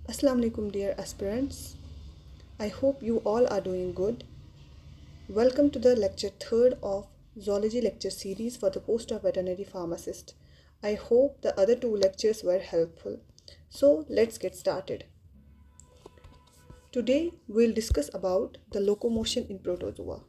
Assalamu alaikum, dear aspirants. I hope you all are doing good. Welcome to the lecture third of zoology lecture series for the post of veterinary pharmacist. I hope the other two lectures were helpful. So let's get started. Today we'll discuss about the locomotion in protozoa.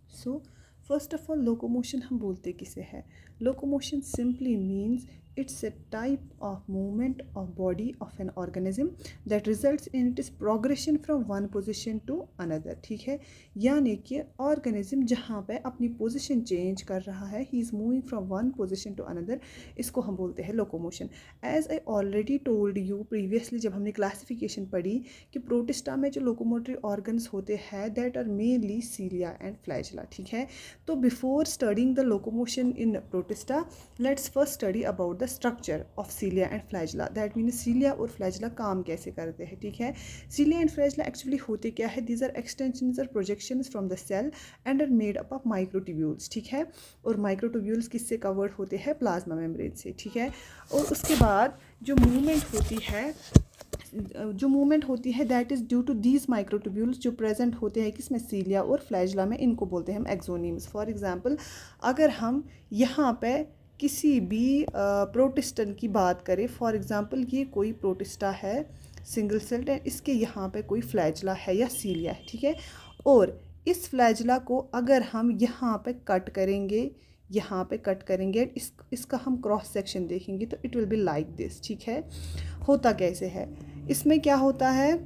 So first of all, locomotion हम बोलते किसे है? Locomotion simply means it's a type of movement of body of an organism that results in its progression from one position to another. ठीक है, यानी कि organism जहाँ पे अपनी position change कर रहा है, he is moving from one position to another, इसको हम बोलते हैं locomotion. As I already told you previously जब हमने classification पढ़ी कि प्रोटिस्टा में जो locomotory organs होते हैं that are mainly cilia and flagella. ठीक है, तो before studying the locomotion in protista, let's first study about the structure of cilia and flagella. That means cilia और flagella काम कैसे करते हैं. ठीक है, cilia and flagella actually होते क्या है? These are extensions or projections from the cell and are made up of microtubules. ठीक है, और microtubules किससे covered होते हैं? प्लाज्मा मेम्ब्रेन से. ठीक है, और उसके बाद जो मूवमेंट होती है that is due to these microtubules जो प्रेजेंट होते हैं किसमें? सीलिया और फ्लैजला में. इनको बोलते हैं हम एक्सोनीम्स. फॉर एग्जांपल अगर हम यहाँ पे किसी भी प्रोटिस्टन की बात करें, फॉर एग्जांपल ये कोई प्रोटिस्टा है सिंगल सेल्ड एंड इसके यहाँ पे कोई फ्लैजला है या सीलिया है. ठीक है, और इस फ्लैजला को अगर हम यहाँ पे कट करेंगे, इसका हम क्रॉस सेक्शन देखेंगे तो it will be like this. ठीक है, होता कैसे है? इसमें क्या होता है?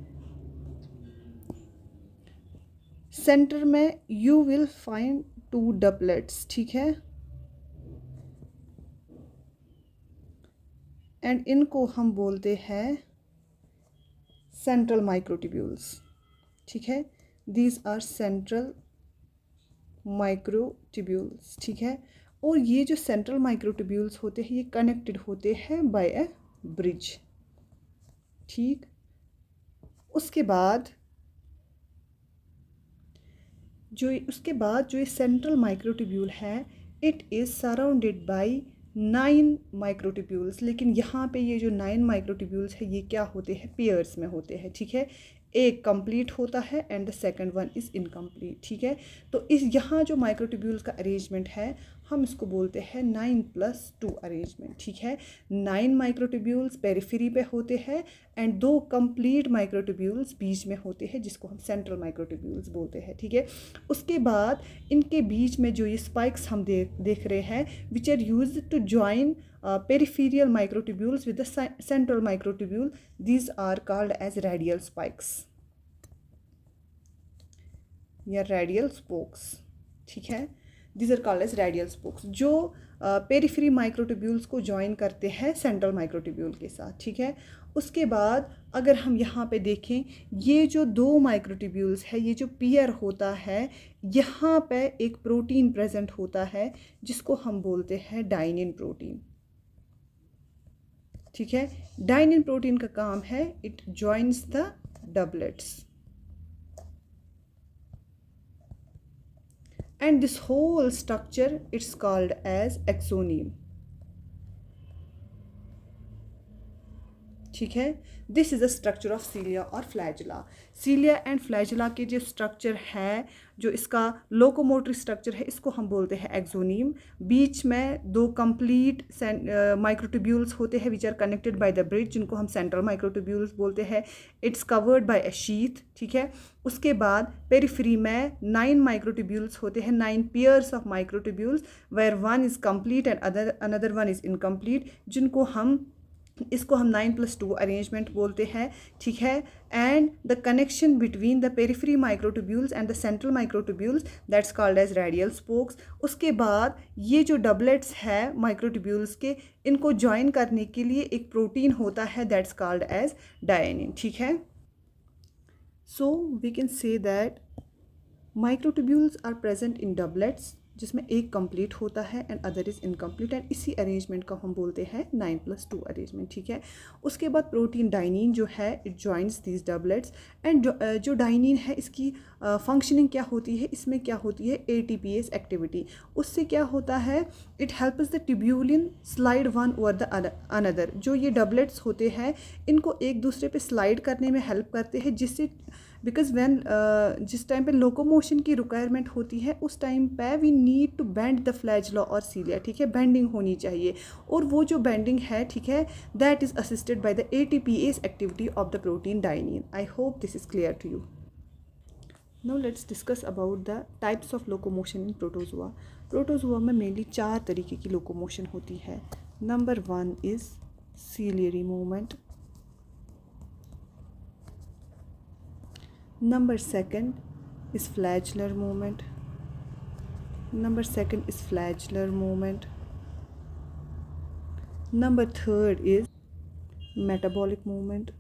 सेंटर में you will find two doublets. ठीक है, एंड इनको हम बोलते हैं सेंट्रल माइक्रोट्यूब्यूल्स. ठीक है, दीज आर सेंट्रल माइक्रोट्यूब्यूल्स. ठीक है, और ये जो सेंट्रल माइक्रोट्यूब्यूल्स होते हैं ये कनेक्टेड होते हैं बाय ए ब्रिज. ठीक, उसके बाद जो ये सेंट्रल माइक्रोट्यूब्यूल है it is surrounded by 9 microtubules. लेकिन यहाँ पे ये जो 9 माइक्रोट्यूब्यूल्स है ये क्या होते हैं? पेयर्स में होते हैं. ठीक है, एक कंप्लीट होता है and the second one is incomplete. ठीक है, तो इस यहाँ जो माइक्रोट्यूब्यूल्स का अरेंजमेंट है हम इसको बोलते हैं 9+2 अरेंजमेंट. ठीक है, 9 माइक्रोट्यूब्यूल्स पेरिफेरी पे होते हैं एंड 2 कंप्लीट माइक्रोट्यूब्यूल्स बीच में होते हैं जिसको हम सेंट्रल माइक्रोट्यूब्यूल्स बोलते हैं. ठीक है, उसके बाद इनके बीच में जो ये स्पाइक्स हम देख रहे हैं which are use to join peripheral microtubules with the central microtubule, these are called as radial spikes या radial spokes. ठीक है, these are called as radial spokes जो पेरिफेरी माइक्रोट्यूब्यूल्स को ज्वाइन करते हैं सेंट्रल माइक्रोट्यूब्यूल के साथ. ठीक है, उसके बाद अगर हम यहाँ पे देखें ये जो 2 माइक्रोट्यूब्यूल्स है ये जो पेयर होता है यहाँ पे एक प्रोटीन प्रेजेंट होता है जिसको हम बोलते हैं डाइनिन प्रोटीन. ठीक है, डाइनिन प्रोटीन का काम है it joins the doublets and this whole structure it's called as axoneme. ठीक है, this is the structure of सीलिया और फ्लैजला. सीलिया एंड फ्लैजला के जो स्ट्रक्चर है, जो इसका लोकोमोटरी स्ट्रक्चर है इसको हम बोलते हैं एक्सोनीम. बीच में 2 कंप्लीट माइक्रोट्यूब्यूल्स होते हैं which are connected by the bridge जिनको हम सेंट्रल माइक्रोट्यूब्यूल्स बोलते हैं. It's covered by a sheath. ठीक है, उसके बाद पेरिफेरी में 9 माइक्रोट्यूब्यूल्स होते हैं, 9 pairs of microtubules where one is complete and another one is incomplete इसको हम 9+2 अरेंजमेंट बोलते हैं. ठीक है, and the connection between the periphery microtubules and the central microtubules that's called as radial spokes. उसके बाद ये जो डबलेट्स है माइक्रोट्यूब्यूल्स के इनको ज्वाइन करने के लिए एक प्रोटीन होता है दैट्स कॉल्ड एज डायनिन. ठीक है, so we can say that microtubules are present in doublets जिसमें एक कंप्लीट होता है and other is incomplete, and इसी अरेंजमेंट को हम बोलते हैं 9+2 अरेंजमेंट, ठीक है। उसके बाद प्रोटीन डाइनिन जो है it joints these doublets, and जो डाइनिन है इसकी फंक्शनिंग क्या होती है, इसमें क्या होती है ATPase एक्टिविटी। उससे क्या होता है, it helps the tubulin slide one over the another. जो ये डबलेट्स होते हैं इनको एक दूसरे पे स्लाइड करने में हेल्प करते हैं, जिससे बिकॉज व्हेन जिस टाइम पे लोकोमोशन की रिक्वायरमेंट होती है उस टाइम पे we need to bend the flagella और सीलिया, ठीक है, बेंडिंग होनी चाहिए। और वो जो बेंडिंग है, ठीक है, that is assisted by the ATPase activity of the protein dynein. I hope this is clear to you. Now let's discuss about the types of locomotion in protozoa. Protozoa में mainly 4 तरीके की locomotion होती है। Number 1 is ciliary movement, number 2 is flagellar movement, number 2 is flagellar movement, number 3 is metabolic movement,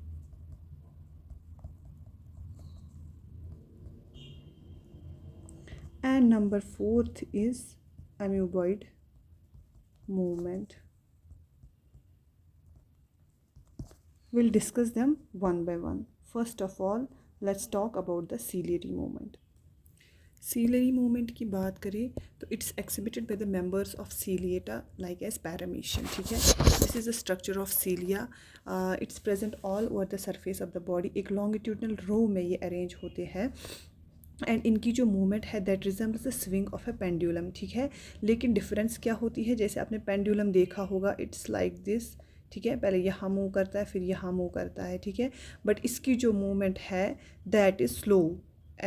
and number 4 is amoeboid movement. We'll discuss them one by one. First of all, let's talk about the ciliary movement. Ciliary movement की बात करें तो it's exhibited by the members of Ciliata like as paramecium, ठीक है। This is the structure of cilia, it's present all over the surface of the body. एक longitudinal row में ये arrange होते हैं, एंड इनकी जो मूवमेंट है that resembles the swing of A pendulum, ठीक है। लेकिन डिफरेंस क्या होती है, जैसे आपने पेंडुलम देखा होगा, इट्स लाइक दिस, ठीक है, पहले यहाँ मूव करता है फिर यहाँ मूव करता है, ठीक है। बट इसकी जो मूवमेंट है that is slow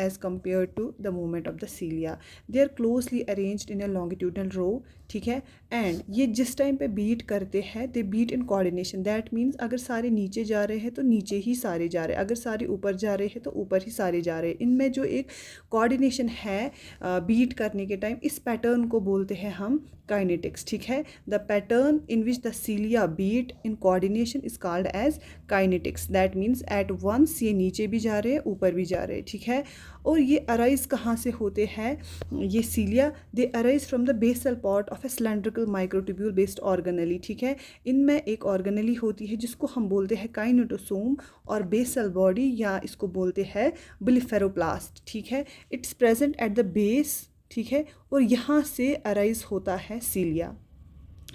as compared to the movement of the cilia. They are closely arranged in a longitudinal row, ठीक है। एंड ये जिस टाइम पे बीट करते हैं they beat in coordination, that means अगर सारे नीचे जा रहे हैं तो नीचे ही सारे जा रहे हैं, अगर सारे ऊपर जा रहे हैं तो ऊपर ही सारे जा रहे हैं। इनमें जो एक कोऑर्डिनेशन है बीट करने के टाइम, इस पैटर्न को बोलते हैं हम काइनेटिक्स, ठीक है। The pattern in which the cilia beat in coordination is called as kinetics, that means at once ये नीचे भी जा रहे हैं ऊपर भी जा रहे हैं, ठीक है। और ये अराइज कहाँ से होते हैं, ये cilia they arise from the basal part of a cylindrical microtubule based organelle, ठीक है। इनमें एक ऑर्गेनली होती है जिसको हम बोलते हैं काइनेटोसोम और बेसल बॉडी, या इसको बोलते हैं ब्लिफेरोप्लास्ट, ठीक है। It's present at the base, ठीक है, और यहाँ से अराइज होता है सीलिया।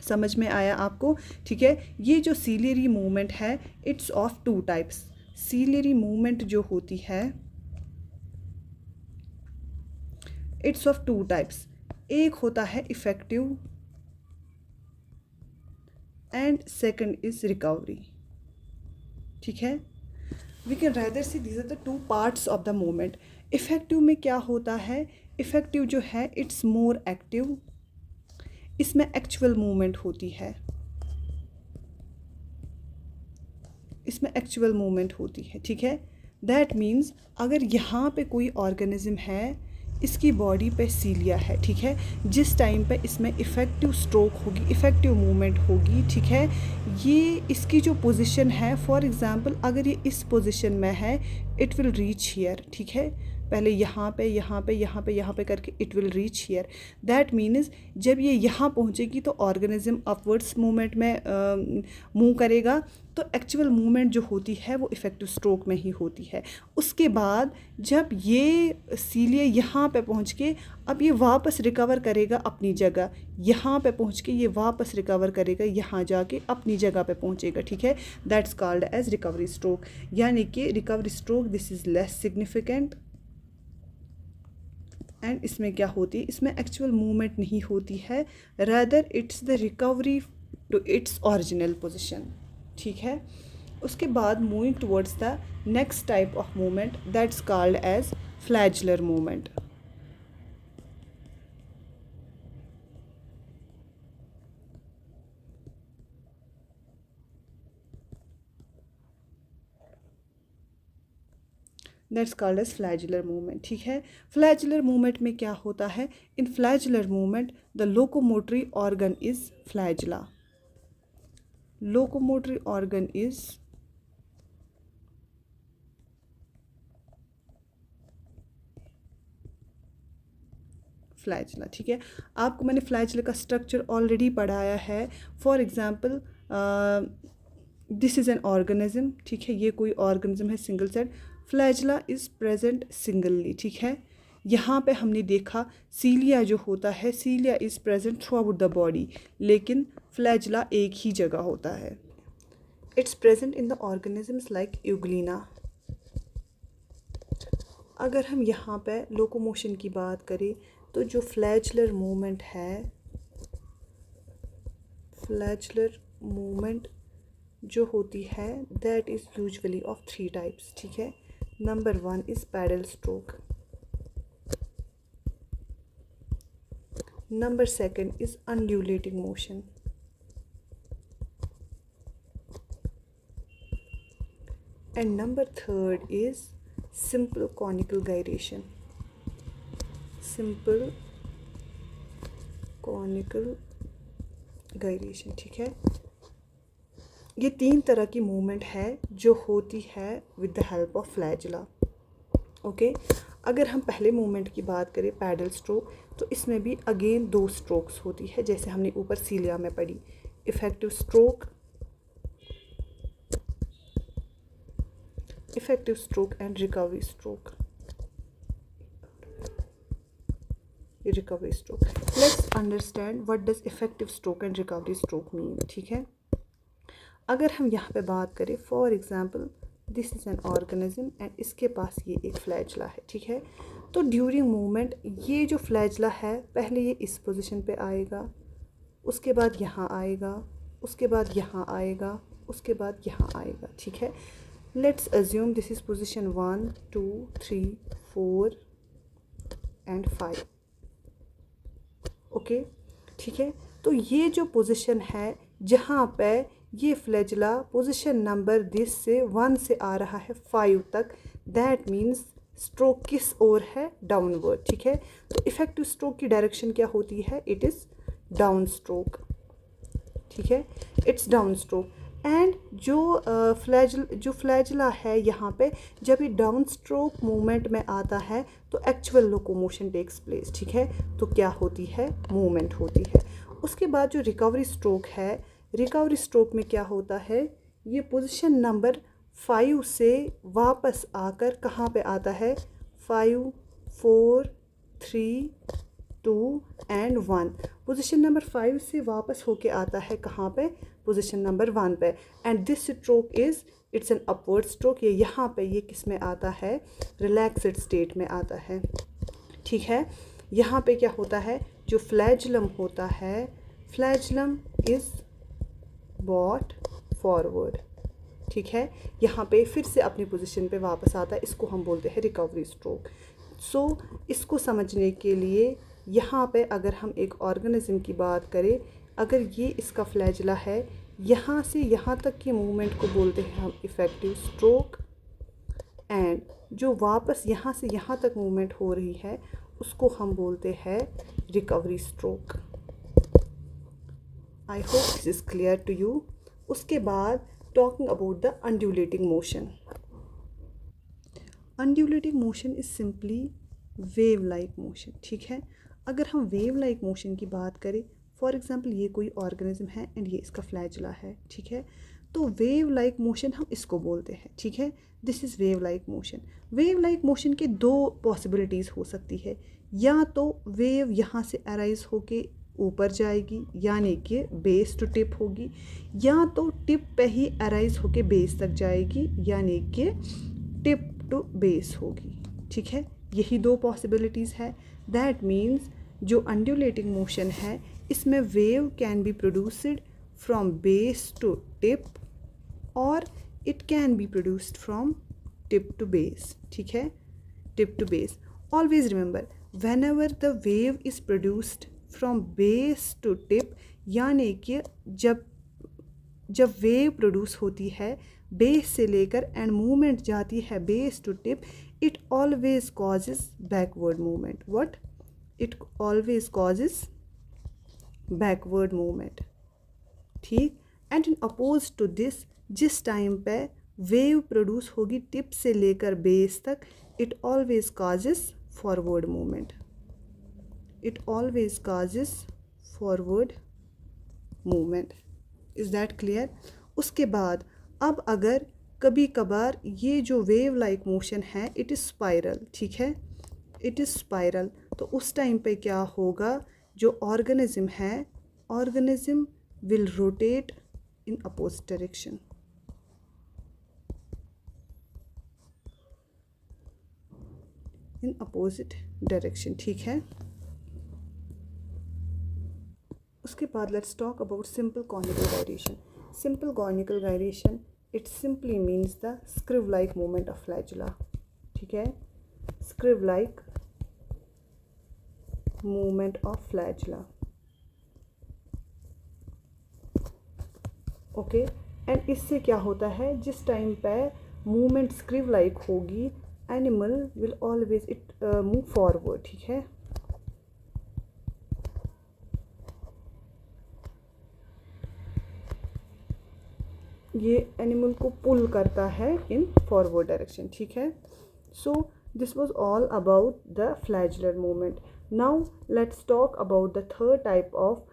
समझ में आया आपको, ठीक है। ये जो सीलियरी मूवमेंट है it's of 2 types. Ciliary movement जो होती है इट्स ऑफ 2 टाइप्स। एक होता है effective and second is recovery, ठीक है। We can rather see these are the 2 parts of the movement. Effective में क्या होता है, इफेक्टिव जो है इट्स मोर एक्टिव, इसमें एक्चुअल मूवमेंट होती है, इसमें एक्चुअल मूवमेंट होती है, ठीक है। दैट मीन्स अगर यहाँ पे कोई ऑर्गेनिज्म है, इसकी बॉडी पे सीलिया है, ठीक है, जिस टाइम पे इसमें इफ़ेक्टिव स्ट्रोक होगी, इफ़ेक्टिव मूवमेंट होगी, ठीक है, ये इसकी जो पोजीशन है, फॉर एग्जांपल अगर ये इस पोजीशन में है इट विल रीच हियर, ठीक है। पहले यहाँ पे यहाँ पे यहाँ पे यहाँ पे करके it will reach here. That means जब ये यहाँ पहुँचेगी तो ऑर्गेनिज्म अपवर्ड्स मूवमेंट में मूव करेगा, तो एक्चुअल मूवमेंट जो होती है वो इफ़ेक्टिव स्ट्रोक में ही होती है। उसके बाद जब ये सीलिया यहाँ पे पहुँच के अब ये वापस रिकवर करेगा अपनी जगह, यहाँ पे पहुँच के ये वापस रिकवर करेगा, यहाँ जाके अपनी जगह पे पहुँचेगा, ठीक है। That's called as recovery stroke. यानी कि recovery stroke this is less significant, and इसमें क्या होती है, इसमें एक्चुअल मूवमेंट नहीं होती है, rather it's the recovery to its original position, ठीक है। उसके बाद moving towards the next type of movement that's called as flagellar movement. That's called as flagellar movement, ठीक है। फ्लैगुलर मूवमेंट में क्या होता है, in flagellar movement the locomotory organ is flagella, locomotory organ is flagella, ठीक है। आपको मैंने फ्लैजला का स्ट्रक्चर ऑलरेडी पढ़ाया है। For example this is an organism, ठीक है, ये कोई ऑर्गेनिज्म है single cell. Flagella is present singly, ठीक है। यहाँ पे हमने देखा सीलिया जो होता है, cilia is present throughout the body, लेकिन फ्लैजला एक ही जगह होता है। It's present in the organisms like euglena. अगर हम यहाँ पे लोकोमोशन की बात करें तो जो फ्लैजलर मूवमेंट है, फ्लैजलर मूवमेंट जो होती है that is usually of 3 types, ठीक है। Number 1 is paddle stroke, number 2 is undulating motion, and number 3 is simple conical gyration, simple conical gyration, ठीक है। ये 3 तरह की मूवमेंट है जो होती है with the help of flagella, okay. अगर हम पहले मूवमेंट की बात करें पैडल स्ट्रोक, तो इसमें भी अगेन 2 स्ट्रोक्स होती है, जैसे हमने ऊपर सीलिया में पढ़ी, effective stroke, effective stroke and recovery stroke. Recovery stroke. Let's understand what does effective stroke and recovery stroke mean, ठीक है। अगर हम यहाँ पे बात करें, for example this is an organism and इसके पास ये एक फ्लैजला है, ठीक है। तो ड्यूरिंग मूवमेंट ये जो फ्लैजला है पहले ये इस पोजीशन पे आएगा, उसके बाद यहाँ आएगा, उसके बाद यहाँ आएगा, उसके बाद यहाँ आएगा, ठीक है। Let's assume this is position 1, 2, 3, 4 and 5, okay, ठीक है। तो ये जो पोजीशन है जहाँ पे ये फ्लैजला पोजीशन नंबर दिस से 1 से आ रहा है 5 तक, दैट मीन्स स्ट्रोक किस ओर है, डाउनवर्ड, ठीक है। तो इफेक्टिव स्ट्रोक की डायरेक्शन क्या होती है, इट इज़ डाउन स्ट्रोक, ठीक है, इट्स डाउन स्ट्रोक। एंड जो फ्लैजला है यहाँ पे जब ये डाउन स्ट्रोक मूवमेंट में आता है तो एक्चुअल लोकोमोशन टेक्स प्लेस, ठीक है। तो क्या होती है, मूवमेंट होती है। उसके बाद जो रिकवरी स्ट्रोक है, रिकवरी स्ट्रोक में क्या होता है, ये पोजीशन नंबर 5 से वापस आकर कहाँ पे आता है, 5, 4, 3, 2 एंड 1। पोजीशन नंबर 5 से वापस होके आता है कहाँ पे, पोजीशन नंबर 1 पे। And this stroke is it's an upward stroke, ये यहाँ पे ये किस में आता है, रिलैक्स्ड स्टेट में आता है, ठीक है। यहाँ पे क्या होता है, जो फ्लैजलम होता है, फ्लैजलम इज़ बॉट फॉरवर्ड, ठीक है। यहाँ पे फिर से अपनी पोजीशन पे वापस आता है, इसको हम बोलते हैं रिकवरी स्ट्रोक। सो इसको समझने के लिए यहाँ पे अगर हम एक ऑर्गेनिज्म की बात करें, अगर ये इसका फ्लैजला है, यहाँ से यहाँ तक की मूवमेंट को बोलते हैं हम इफ़ेक्टिव स्ट्रोक, एंड जो वापस यहाँ से यहाँ तक मूवमेंट हो रही है उसको हम बोलते हैं recovery stroke. I hope this is clear to you. उसके बाद talking about the undulating motion. Undulating motion is simply wave like motion, ठीक है। अगर हम वेव लाइक मोशन की बात करें, फॉर एग्जांपल ये कोई ऑर्गेनिज्म है एंड ये इसका फ्लैजला है, ठीक है। तो वेव लाइक मोशन हम इसको बोलते हैं, ठीक है। This is wave like motion. Wave like motion के 2 पॉसिबिलिटीज़ हो सकती है, या तो वेव यहाँ से अराइज होके ऊपर जाएगी यानी कि बेस टू टिप होगी, या तो टिप पे ही अराइज होके बेस तक जाएगी यानी कि टिप टू बेस होगी, ठीक है। यही 2 पॉसिबिलिटीज़ है। दैट मीन्स जो अनड्यूलेटिंग मोशन है इसमें wave can be produced from base to tip और it can be produced from tip to base, ठीक है, tip to base. Always remember, whenever the wave is produced from base to tip, यानी कि जब wave produce होती है base से लेकर एंड मूवमेंट जाती है base to tip, it always causes backward movement. What? It always causes backward movement, ठीक। And in oppose to this, जिस टाइम पे वेव प्रोड्यूस होगी टिप से लेकर बेस तक, it always causes forward movement, it always causes forward movement. Is that clear? उसके बाद अब अगर कभी कभार ये जो वेव लाइक मोशन है इट इज़ स्पाइरल, ठीक है, इट इज़ स्पाइरल, तो उस टाइम पे क्या होगा, जो ऑर्गेनिज्म है, organism will rotate in opposite direction. In opposite direction, ठीक है। उसके बाद let's talk about simple conical gyration. Simple conical gyration it simply means the screw like movement of flagella, ठीक है, screw like movement of flagella, okay. And इससे क्या होता है, जिस टाइम पे मूवमेंट स्क्रिव लाइक होगी animal will always it move forward, ठीक है। ये एनिमल को पुल करता है इन फॉरवर्ड डायरेक्शन, ठीक है। So this was all about the flagellar movement. Now let's talk about the third type of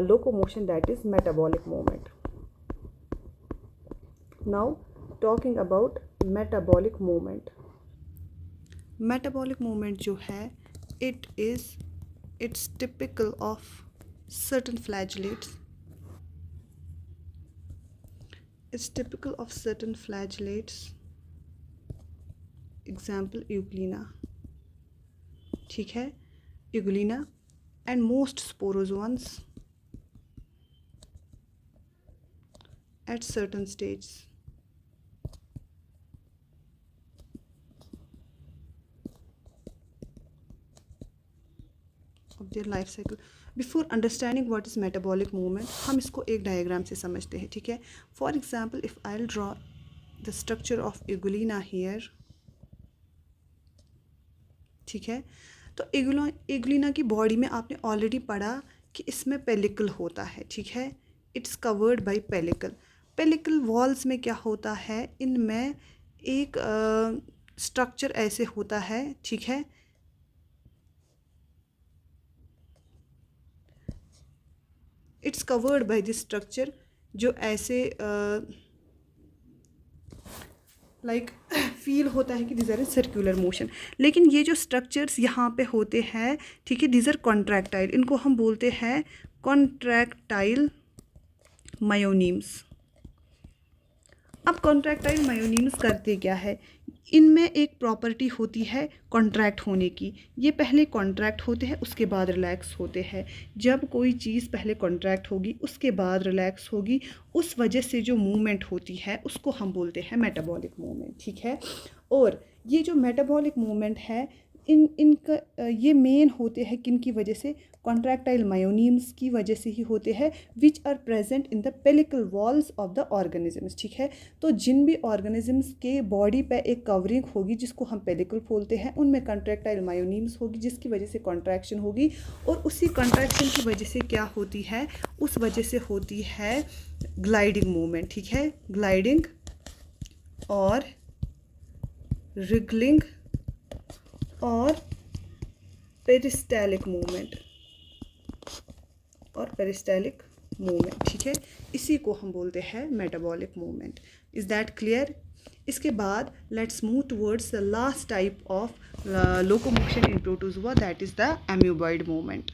locomotion, that is metabolic movement. Now talking about metabolic movement. Metabolic movement जो है it's typical of certain flagellates, it's typical of certain flagellates, example Euglena, ठीक है, Euglena and most sporozoans at certain stages of their life cycle. Before understanding what is metabolic movement, हम इसको एक diagram से समझते हैं, ठीक है। For example if I will draw the structure of euglena here, ठीक है। तो एगुलिना की बॉडी में आपने ऑलरेडी पढ़ा कि इसमें पेलिकल होता है, ठीक है, it's covered bye pellicle. Pellicle walls में क्या होता है, इनमें एक स्ट्रक्चर ऐसे होता है, ठीक है, it's covered by this structure, जो ऐसे लाइक फील होता है कि this are in circular motion. लेकिन ये जो स्ट्रक्चर्स यहाँ पे होते हैं, ठीक है, दिस आर कॉन्ट्रैक्टाइल, इनको हम बोलते हैं कॉन्ट्रैक्टाइल मायोनीम्स। अब कॉन्ट्रैक्टाइल मायोनीम्स करते क्या है, इनमें एक प्रॉपर्टी होती है कॉन्ट्रैक्ट होने की। ये पहले कॉन्ट्रैक्ट होते हैं उसके बाद रिलैक्स होते हैं। जब कोई चीज़ पहले कॉन्ट्रैक्ट होगी उसके बाद रिलैक्स होगी, उस वजह से जो मूवमेंट होती है उसको हम बोलते हैं मेटाबॉलिक मूवमेंट, ठीक है। और ये जो मेटाबॉलिक मूवमेंट है इनका ये मेन होते हैं किन की वजह से, कॉन्ट्रैक्टाइल मायोनीम्स की वजह से ही होते हैं, which are present in the pellicle walls of the organisms, ठीक है। तो जिन भी ऑर्गेनिजम्स के बॉडी पे एक कवरिंग होगी जिसको हम पेलिकल बोलते हैं, उनमें कॉन्ट्रैक्टाइल मायोनीम्स होगी जिसकी वजह से कॉन्ट्रैक्शन होगी, और उसी कॉन्ट्रैक्शन की वजह से क्या होती है, उस वजह से होती है ग्लाइडिंग मूवमेंट, ठीक है, ग्लाइडिंग और रिगलिंग और पेरिस्टैलिक मूवमेंट, और पेरिस्टैलिक मूवमेंट, ठीक है, इसी को हम बोलते हैं metabolic movement. Is that clear? इसके बाद let's move towards the last type of locomotion in protozoa, that is the amoeboid movement.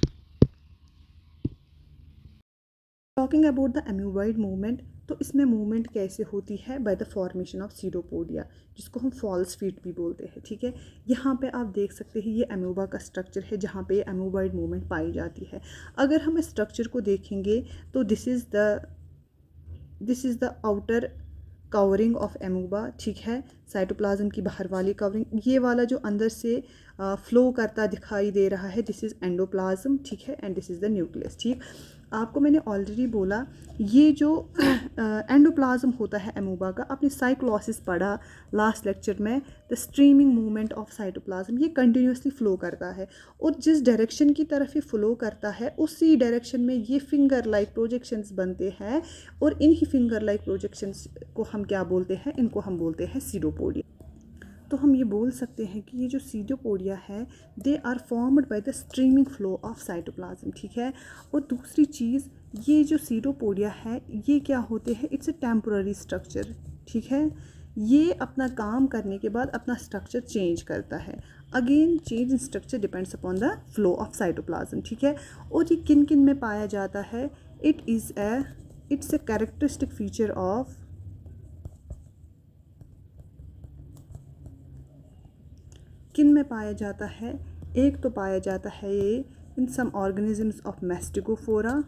Talking about the amoeboid movement, तो इसमें मूवमेंट कैसे होती है, by the formation of pseudopodia, जिसको हम false feet भी बोलते हैं, ठीक है। यहाँ पे आप देख सकते हैं ये एम्यूबा का स्ट्रक्चर है जहाँ पे एम्यूबॉइड मूवमेंट पाई जाती है। अगर हम इस स्ट्रक्चर को देखेंगे तो this is the outer covering of amoeba, ठीक है, साइटोप्लाज्म की बाहर वाली कवरिंग। ये वाला जो अंदर से फ्लो करता दिखाई दे रहा है दिस इज़ एंडोप्लाज्म, ठीक है, and this is the nucleus, ठीक। आपको मैंने ऑलरेडी बोला ये जो एंडोप्लाज्म होता है एमोबा का, आपने साइक्लोसिस पढ़ा लास्ट लेक्चर में, the streaming movement of cytoplasm, ये कंटिन्यूसली फ्लो करता है, और जिस डायरेक्शन की तरफ ये फ्लो करता है उसी डायरेक्शन में ये फिंगर लाइक प्रोजेक्शंस बनते हैं, और इन्हीं फिंगर लाइक प्रोजेक्शंस को हम क्या बोलते हैं, इनको हम बोलते हैं सीडोपोडिया। तो हम ये बोल सकते हैं कि ये जो सीडोपोडिया है they are formed by the streaming flow of cytoplasm, ठीक है। और दूसरी चीज़, ये जो सीडोपोडिया है ये क्या होते हैं, इट्स अ टेम्पोररी स्ट्रक्चर, ठीक है। ये अपना काम करने के बाद अपना स्ट्रक्चर चेंज करता है। Again change in structure depends upon the flow of cytoplasm, ठीक है। और ये किन किन में पाया जाता है, it's a characteristic feature of kin में पाया जाता है। एक तो पाया जाता है ये इन सम ऑर्गेनिजम्स ऑफ मैस्टिकोफोरा,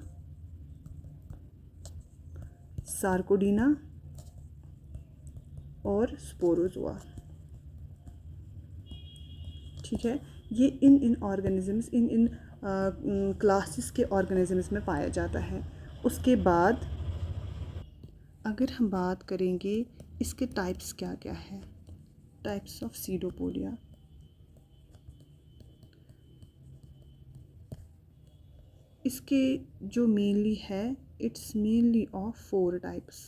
सार्कोडीना और स्पोरोजोआ, ठीक है। ये इन ऑर्गेनिजम्स इन क्लासेस के ऑर्गेनिजम्स में पाया जाता है। उसके बाद अगर हम बात करेंगे इसके टाइप्स क्या क्या है, टाइप्स ऑफ सीडोपोडिया। इसके जो मेनली है, इट्स मेनली ऑफ 4 टाइप्स,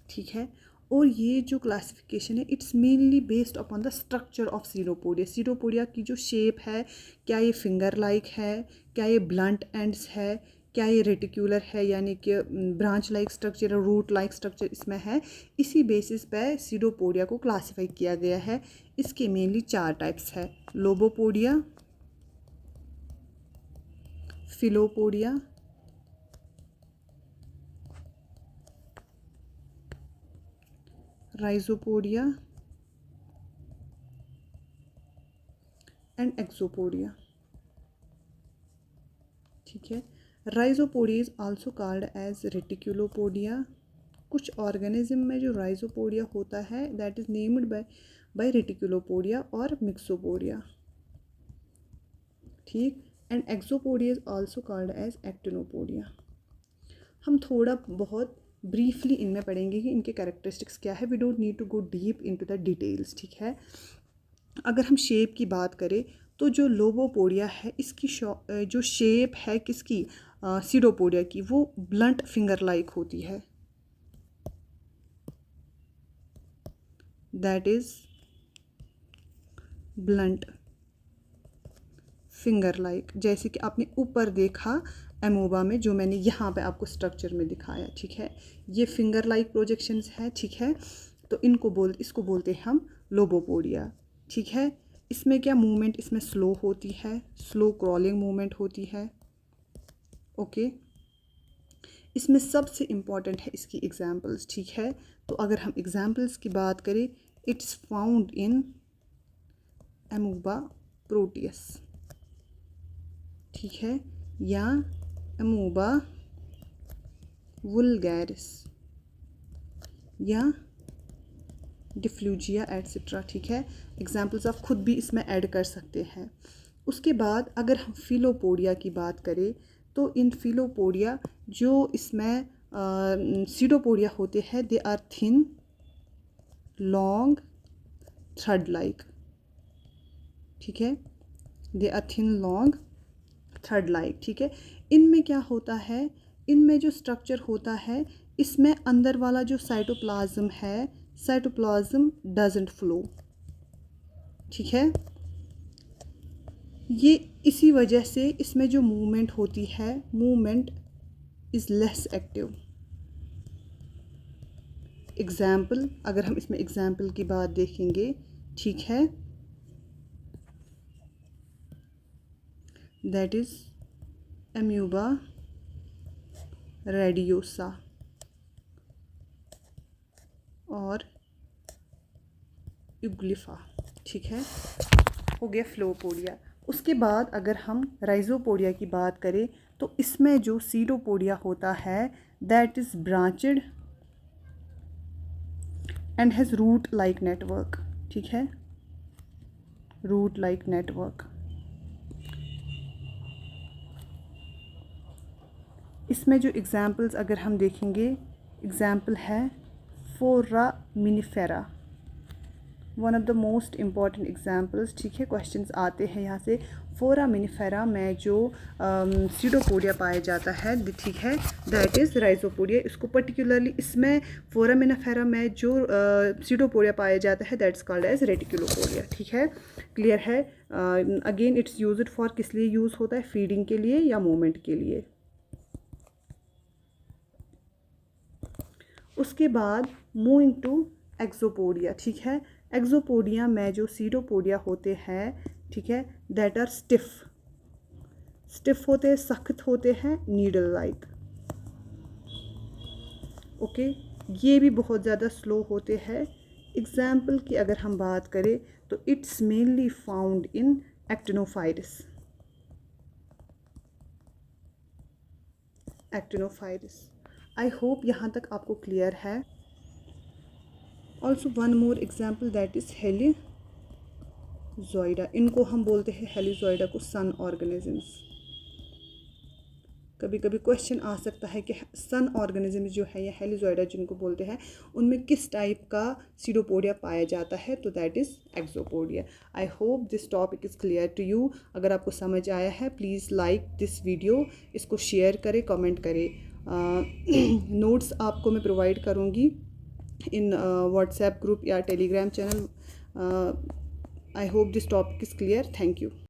ठीक है। और ये जो क्लासिफिकेशन है it's mainly based upon the structure of pseudopodia. Pseudopodia की जो शेप है, क्या ये फिंगर लाइक है, क्या ये ब्लंट एंड्स है, क्या ये रेटिकुलर है यानी कि ब्रांच लाइक स्ट्रक्चर और रूट लाइक स्ट्रक्चर इसमें है। इसी बेसिस पे सीडोपोडिया को क्लासीफाई किया गया है। इसके मेनली 4 टाइप्स है, lobopodia, filopodia, rhizopodia and axopodia, ठीक है। Rhizopodia is also called as reticulopodia. कुछ ऑर्गेनिज्म में जो राइजोपोडिया होता है that is named by reticulopodia और मिक्सोपोडिया, ठीक। And axopodia is also called as actinopodia. हम थोड़ा बहुत ब्रीफली इनमें पढ़ेंगे कि इनके कैरेक्टरिस्टिक्स क्या है। We don't need to go deep into the details, ठीक है। अगर हम शेप की बात करें तो जो लोबोपोडिया है इसकी जो शेप है किसकी, सीडोपोडिया की, वो ब्लंट फिंगर लाइक होती है, that is blunt finger like, जैसे कि आपने ऊपर देखा एमोबा में, जो मैंने यहाँ पे आपको स्ट्रक्चर में दिखाया, ठीक है। ये फिंगर लाइक प्रोजेक्शंस है, ठीक है। तो इसको बोलते हैं हम लोबोपोडिया, ठीक है। इसमें क्या मूवमेंट इसमें स्लो होती है, स्लो क्रॉलिंग मूवमेंट होती है, ओके। इसमें सबसे इम्पॉर्टेंट है इसकी एग्जाम्पल्स, ठीक है। तो अगर हम एग्जाम्पल्स की बात करें, it's found in amoeba Proteus, ठीक है, या एमोबा वुल्गैरिस या डिफ्लूजिया एट्सेट्रा, ठीक है। एग्जाम्पल्स आप खुद भी इसमें ऐड कर सकते हैं। उसके बाद अगर हम फिलोपोडिया की बात करें तो इन फिलोपोडिया जो इसमें सीडोपोडिया होते हैं they are thin, long, thread like, ठीक है। They are thin, long, thread like, ठीक है। इनमें क्या होता है, इनमें जो स्ट्रक्चर होता है इसमें अंदर वाला जो साइटोप्लाज्म है, साइटोप्लाज्म डजंट फ्लो, ठीक है। ये इसी वजह से इसमें जो मूवमेंट होती है, movement is less active. Example, अगर हम इसमें एग्जाम्पल की बात देखेंगे, ठीक है, दैट इज़ एम्यूबा रेडियोसा और यूग्लिफा, ठीक है। हो गया फ्लोपोडिया। उसके बाद अगर हम राइजोपोडिया की बात करें तो इसमें जो सीडोपोडिया होता है that is branched and has root like network, ठीक है, रूट लाइक नेटवर्क। इसमें जो एग्जाम्पल्स अगर हम देखेंगे, एग्जाम्पल है foraminifera, one of the most important examples, ठीक है, क्वेश्चंस आते हैं यहाँ से। फोरामिनिफेरा में जो सीडोपोडिया पाया जाता है, ठीक है, दैट इज़ राइजोपोडिया। इसको पर्टिकुलरली इसमें फोरामिनिफेरा में जो सीडोपोडिया पाया जाता है दैट्स कॉल्ड एज रेटिकुलोपोडिया, ठीक है, क्लियर है। अगेन इट्स यूज्ड फॉर, किस लिए यूज़ होता है, फीडिंग के लिए या मूवमेंट के लिए। उसके बाद मूविंग टू एक्सोपोडिया, ठीक है। एक्सोपोडिया में जो सीडोपोडिया होते हैं, ठीक है, दैट आर स्टिफ, स्टिफ होते हैं, सख्त होते हैं, नीडल लाइक। ओके, ये भी बहुत ज़्यादा स्लो होते हैं। एग्जाम्पल की अगर हम बात करें तो it's mainly found in actinophrys, actinophrys. I hope यहाँ तक आपको क्लियर है। Also one more example that is heliozoida. इनको हम बोलते हैं हेलिजोइडा को सन ऑर्गेनिजम्स। कभी कभी क्वेश्चन आ सकता है कि सन ऑर्गेनिजम्स जो है या हेलिजोइडा जिनको बोलते हैं, उनमें किस टाइप का सीडोपोडिया पाया जाता है, तो that is axopodia. I hope this topic is clear to you. अगर आपको समझ आया है प्लीज़ लाइक दिस वीडियो, इसको शेयर करें, कमेंट करें। नोट्स आपको मैं प्रोवाइड करूँगी इन व्हाट्सएप ग्रुप या Telegram channel. I hope this topic is clear. Thank you.